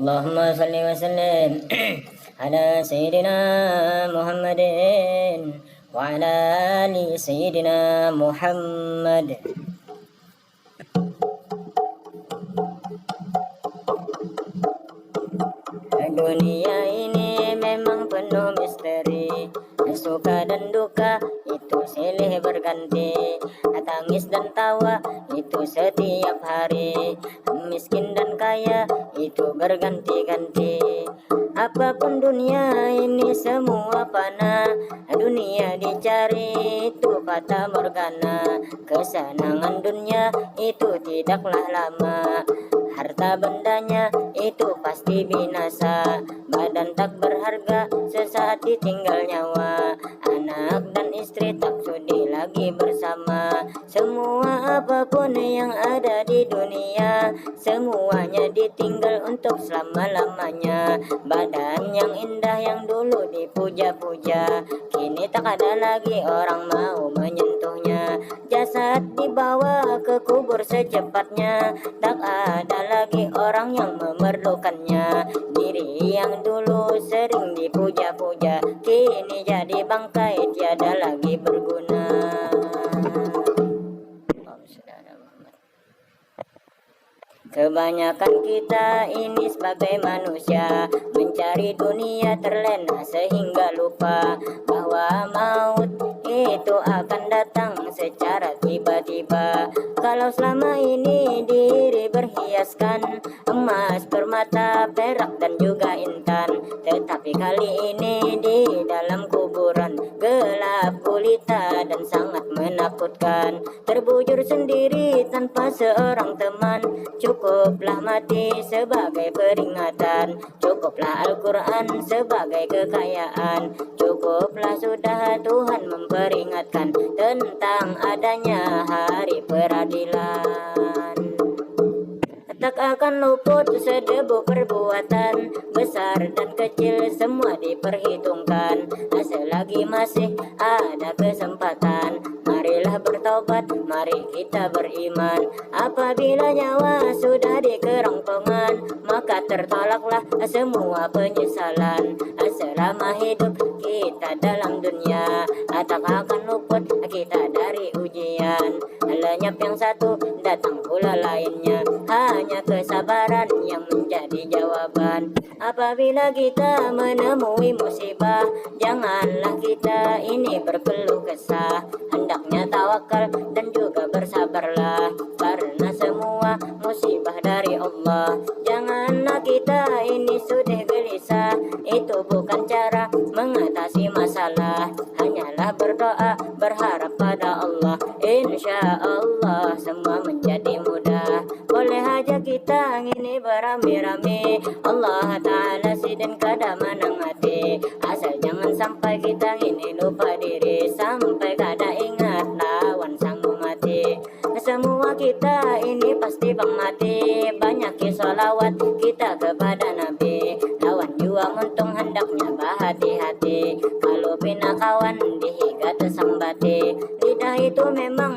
Allahumma salli wa sallim ala Sayyidina Muhammadin wa ala ali Sayyidina Muhammad. Dunia ini memang penuh misteri, suka dan duka itu silih berganti, tangis dan tawa itu setiap hari, miskin dan kaya itu berganti-ganti. Apapun dunia ini semua fana, dunia dicari itu fata morgana, kesenangan dunia itu tidaklah lama, harta bendanya itu pasti binasa, badan tak berharga sesaat ditinggal nyawa, anak dan istri tak sudi lagi bersama. Semua apapun yang ada di dunia, semuanya ditinggal untuk selama-lamanya. Badan yang indah yang dulu dipuja-puja, kini tak ada lagi orang mau menyentuhnya. Jasad dibawa ke kubur secepatnya, tak ada lagi orang yang memerlukannya. Diri yang dulu sering dipuja-puja, kini jadi bangkai tiada lagi berguna. Kebanyakan kita ini sebagai manusia mencari dunia terlena sehingga lupa bahwa maut itu akan datang secara tiba-tiba. Kalau selama ini diri berhiaskan emas, permata, perak dan juga intan, tetapi kali ini di dalam kuburan gelap gulita dan sangat menakutkan. Terbujur sendiri tanpa seorang teman, cukuplah mati sebagai peringatan, cukuplah Al-Quran sebagai kekayaan, cukuplah sudah Tuhan memperingatkan tentang adanya hari peradilan. Tak akan luput sedebu perbuatan, besar dan kecil semua diperhitungkan. Selagi masih ada kesempatan, marilah bertobat, mari kita beriman. Apabila nyawa sudah di kerongkongan, maka tertolaklah semua penyesalan. Selama hidup kita dalam dunia, tak akan luput kita dari ujian. Lenyap yang satu, datang pula lainnya, hanya kesabaran yang menjadi jawaban. Apabila kita menemui musibah, janganlah kita ini berkeluh kesah, hendaknya tawakal dan juga bersabarlah, karena semua musibah dari Allah. Janganlah kita ini sudah gelisah, itu bukan cara mengatasi masalah, hanyalah berdoa berharap pada Allah. Insya Allah semua menjadi mudah. Boleh aja kita ini beramai-ramai, Allah Ta'ala sidin kada menang hati, asal jangan sampai kita ini lupa diri, sampai kada ingat lawan sang mati. Semua kita ini pasti bang mati, banyakin sholawat kita kepada Nabi, lawan jua muntung hendaknya berhati-hati, kalau bina kawan dihiga tersambati. Lidah itu memang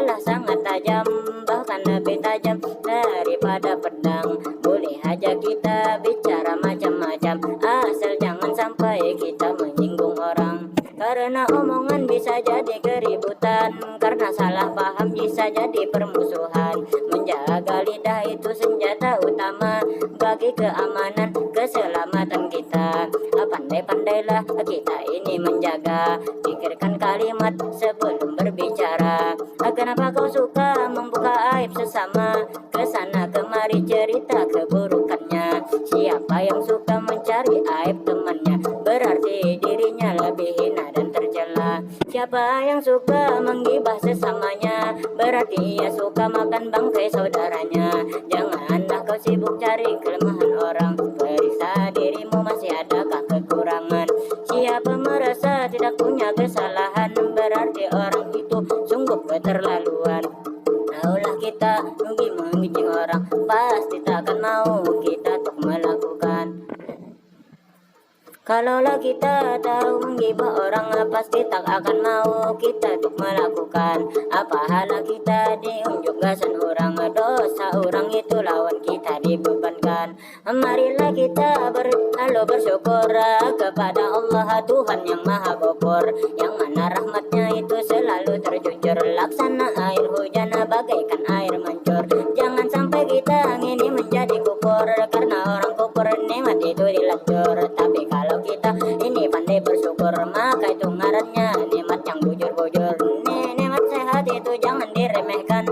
lah sangat tajam, bahkan lebih tajam daripada pedang. Boleh aja kita bicara macam-macam, asal jangan sampai kita menyinggung orang, karena omongan bisa jadi keributan, karena salah paham bisa jadi permusuhan. Menjaga lidah itu senjata utama bagi keamanan keselamatan kita. Pandai-pandailah kita ini menjaga, pikirkan kalimat sebelum berbicara. Kenapa kau suka membuka aib sesama, kesana kemari cerita keburukannya? Siapa yang suka mencari aib temannya, berarti dirinya lebih hina dan tercela. Siapa yang suka menggibah sesamanya, berarti ia suka makan bangkai saudaranya. Janganlah kau sibuk cari kelemahan orang, periksa dirimu masih adakah kekurangan. Siapa merasa tidak punya kesalahan, berarti orang itu sungguh keterlaluan. Maulah kita menguji orang, pasti takkan mau kita untuk melakukan. Kalaulah kita tahu menggibah orang, pasti tak akan mau kita untuk melakukan. Apahala kita diunjuk gasan orang, dosa orang itu lawan kita dibeban dapatkan. Marilah kita selalu bersyukur kepada Allah Tuhan yang Maha Gofur, yang mana rahmatnya itu selalu terjunjur, laksana air hujan bagaikan air mancur. Jangan sampai kita ini menjadi kufur, karena orang kufur nikmat itu dilanjur. Tapi kalau kita ini pandai bersyukur, maka itu ngarannya nikmat yang bujur-bujur. Nikmat sehat itu jangan diremehkan,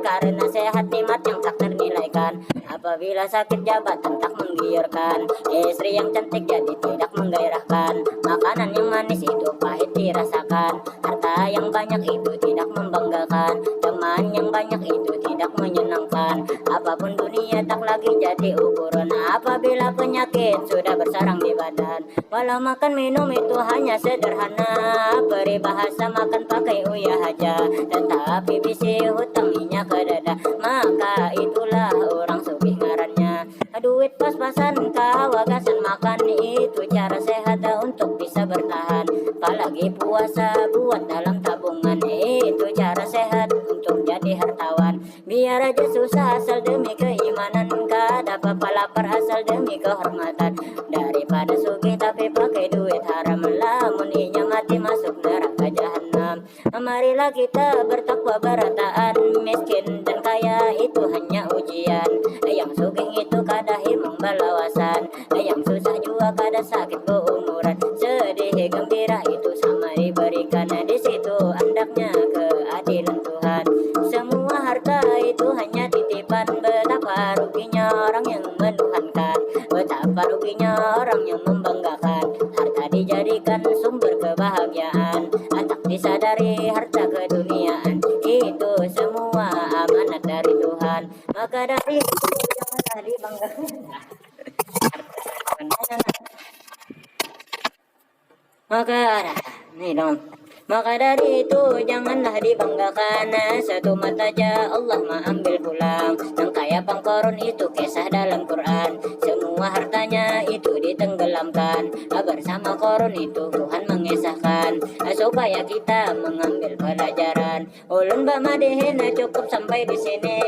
karena sehat nikmat yang tak ternilaikan. Apabila sakit jabatan tak menggiurkan, istri yang cantik jadi tidak menggairahkan, makanan yang manis itu pahit dirasakan, harta yang banyak itu tidak membanggakan, teman yang banyak itu tidak menyenangkan. Apapun dunia tak lagi jadi ukuran apabila penyakit sudah bersarang di badan. Walau makan minum itu hanya sederhana, peribahasa makan pakai uyah aja, tetapi bisi hutanginya ke dada, maka itulah orang sugih ngarannya. Duit pas-pasan kawagasan makan itu cara sehat untuk bisa bertahan. Apalagi puasa buat dalam tabungan itu cara sehat untuk jadi hartawan. Biar aja susah asal demi keimanan, kada apa-apa lapar asal demi kehormatan. Daripada sugih tapi pakai duit haram, lamun inya mati masuk neraka jahanam. Marilah kita bertakwa berataan, miskin dan kaya itu hanya ujian. Yang sugih itu kada himung balawasan, yang susah juga kada sakit keumuran. Sedih gembira itu sama diberikan, di situ andaknya keadilan Tuhan. Semua harta itu hanya titipan, betapa ruginya orang yang menuhankan, betapa ruginya orang yang membanggakan. Harta dijadikan sumber kebahagiaan, tak disadari harta keduniaan itu semua amanat dari Tuhan. Maka dari itu janganlah dibanggakan. Maka dari itu janganlah dibanggakan, satu mata aja Allah ambil pulang. Yang kaya pangkoron itu kisah dalam Quran, semua hartanya itu ditenggelamkan. Bersama koron itu Tuhan mengisahkan, supaya kita mengambil pelajaran. Ulun bamadihin cukup sampai di sini,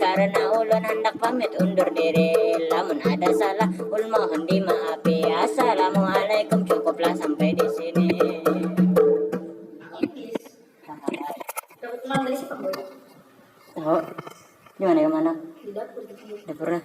karena ulun hendak pamit undur diri. Lamun ada salah ulun mohon dimaafi. Assalamualaikum, cukuplah sampai di sini. Oh, gimana? Di dapur. Dapurnya.